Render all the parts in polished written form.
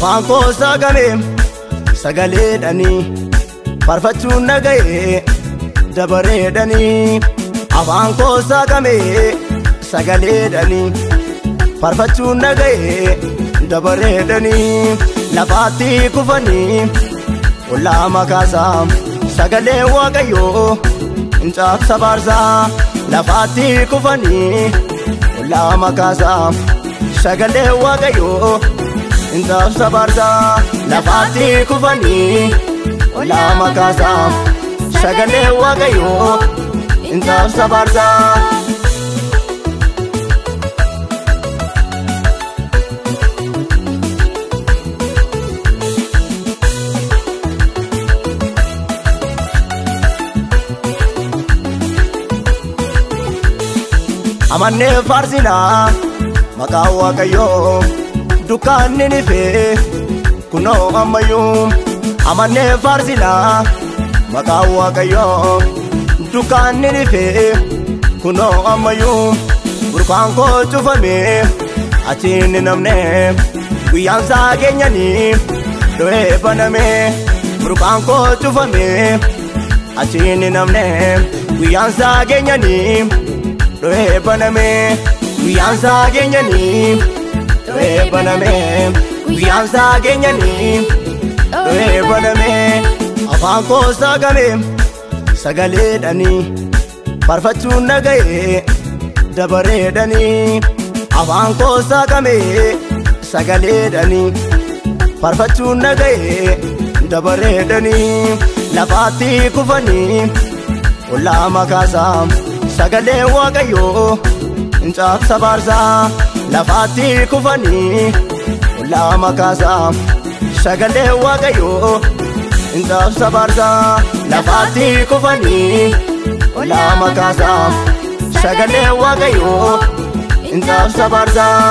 afaan koo saagame sagaleedhanii farfachuun naga'ee dabareedhanii afaan koo saagame sagaleedhanii farfachuun naga'ee dabareedhanii lafaatti kufanii ollaa makaasaa sagalee waaqayyoo incaaqsa baarsaa lafaatti kufanii ollaa makaasaa sagalee waaqayyoo incaaqsa baarsaa lafaatti kufanii ollaa makaasaa sagalee waaqayyoo incaaqsa baarsaa. Amannee faarsinaa maqaa waaqayyoo dukkaanni ni fee kunoo ammayyuu amannee faarsinaa maqaa waaqayyoo dukkaanni ni fee kunoo ammayyuu burqaan koo cufamee achiin ni namne guyyaan isaa keenyanii dho'ee banamee burqaan koo cufamee achiin ni namne guyyaan isaa keenyanii dho'ee banamee guyyaan isaa keenyanii dho'ee banamee guyyaan isaa keenyanii dho'ee banamee afaan koo saagame sagaleedhanii farfachuun naga'ee dabareedhanii afaan koo saagame sagaleedhanii farfachuun naga'ee dabareedhanii lafaatti kufanii ollaa makaasaa sagalee waaqayyoo incaaqsa baarsaa lafaatti kufanii ollaa makaasaa sagalee waaqayyoo incaaqsa baarsaa lafaatti kufanii ollaa makaasaa sagalee waaqayyoo incaaqsa baarsaa.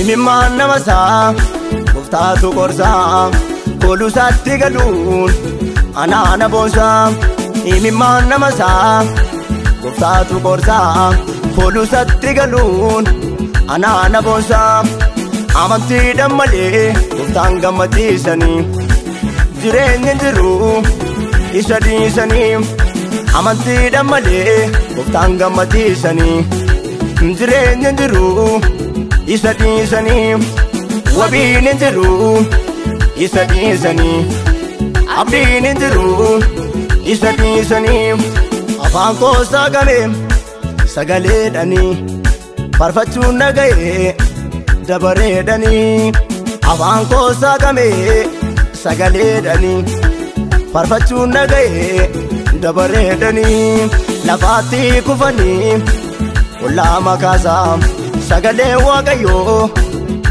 Imimmaan namasaa gooftaatu qorsaa kooluusaatti galuun anaana boonsaa imimmaan namasaa gooftaatu qorsaa kooluusaatti galuun anaana boonsaa amantiidhaan malee gooftaan gammachiisanii jireenya jiru isa dhiisanii amantiidhaan malee gooftaan gammachiisanii jireenya jiru isa dhiisanii wabiin hin jiru isa dhiisanii abdiin hin jiru isa dhiisanii afaan koo saagame sagaleedhanii farfachuun naga'ee dabareedhanii afaan koo saagame sagaleedhanii farfachuun naga'ee dabareedhanii lafaatti kufanii ollaa makaasaa sagalee waaqayyoo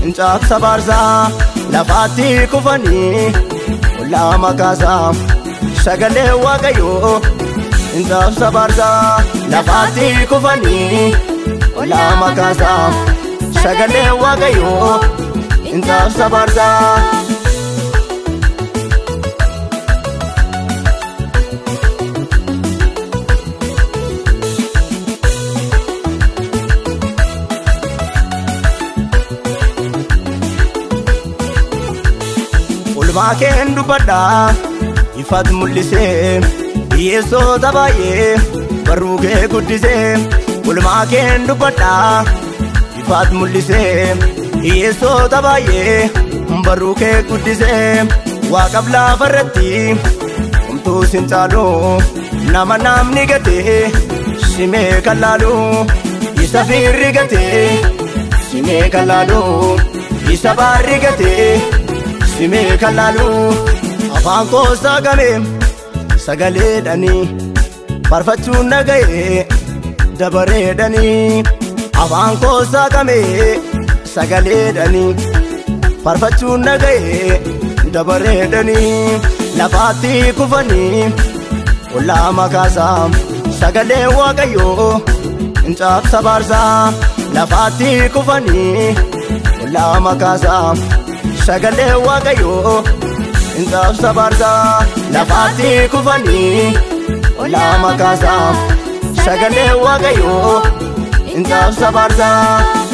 incaaqsa baarsaa lafaatti kufanii ollaa makaasaa sagalee waaqayyoo incaaqsa baarsaa lafaatti kufanii ollaa makaasaa sagalee waaqayyoo incaaqsa baarsaa. Maakeen dubbadhaa ifaat mul'isee hiyyeessota baay'ee barruu kee guddisee maakeen dubbadhaa ifaat mul'isee hiyyeessota baay'ee barruu kee guddisee waaqaaf lafa irratti homtuu sin caalu nama namni gatee simee kan laalu isa fiirri gatee simee kan laalu isa baarri gatee simee kan laalu afaan koo saagame sagaleedhanii farfachuun naga'ee dabareedhanii afaan koo saagame sagaleedhanii farfachuun naga'ee dabareedhanii lafaatti kufanii ollaa makaasaa sagalee waaqayyoo incaaqsa baarsaa lafaatti kufanii ollaa makaasaa sagalee waaqayyoo insaaf sabarsaa lafaatti kufanii olaa makaasaa sagalee waaqayyoo insaaf sabarsaa.